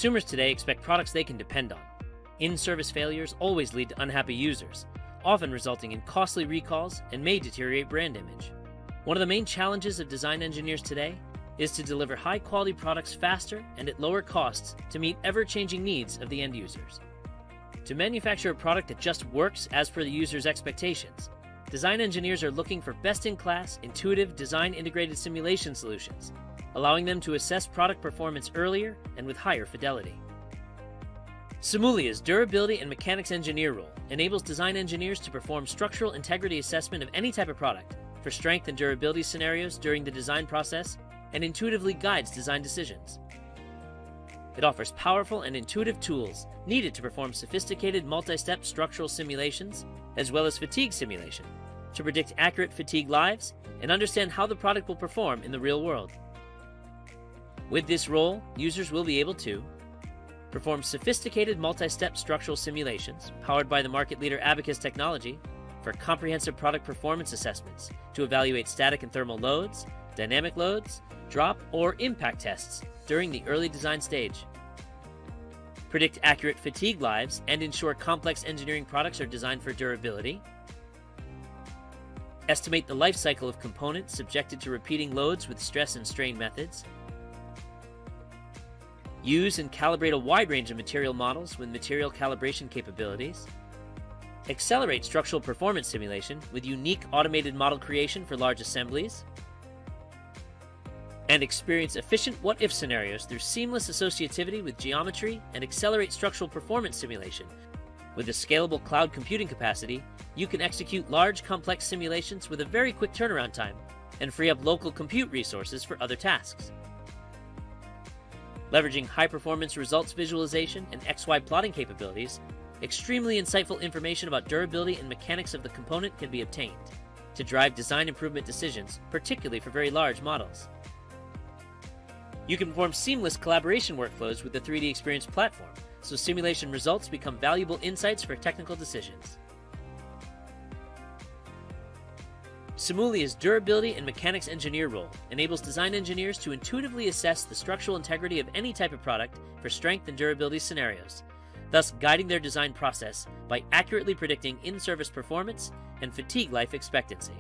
Consumers today expect products they can depend on. In-service failures always lead to unhappy users, often resulting in costly recalls and may deteriorate brand image. One of the main challenges of design engineers today is to deliver high-quality products faster and at lower costs to meet ever-changing needs of the end users. To manufacture a product that just works as per the user's expectations, design engineers are looking for best-in-class, intuitive, design-integrated simulation solutions, allowing them to assess product performance earlier and with higher fidelity. Simulia's durability and mechanics engineer role enables design engineers to perform structural integrity assessment of any type of product for strength and durability scenarios during the design process and intuitively guides design decisions. It offers powerful and intuitive tools needed to perform sophisticated multi-step structural simulations as well as fatigue simulation to predict accurate fatigue lives and understand how the product will perform in the real world. With this role, users will be able to perform sophisticated multi-step structural simulations powered by the market leader Abacus technology for comprehensive product performance assessments to evaluate static and thermal loads, dynamic loads, drop, or impact tests during the early design stage. Predict accurate fatigue lives and ensure complex engineering products are designed for durability. Estimate the life cycle of components subjected to repeating loads with stress and strain methods. Use and calibrate a wide range of material models with material calibration capabilities. Accelerate structural performance simulation with unique automated model creation for large assemblies. And experience efficient what-if scenarios through seamless associativity with geometry and accelerate structural performance simulation. With a scalable cloud computing capacity, you can execute large, complex simulations with a very quick turnaround time and free up local compute resources for other tasks. Leveraging high-performance results visualization and XY plotting capabilities, extremely insightful information about durability and mechanics of the component can be obtained to drive design improvement decisions, particularly for very large models. You can perform seamless collaboration workflows with the 3DEXPERIENCE platform, so simulation results become valuable insights for technical decisions. Simulia's durability and mechanics engineer role enables design engineers to intuitively assess the structural integrity of any type of product for strength and durability scenarios, thus guiding their design process by accurately predicting in-service performance and fatigue life expectancy.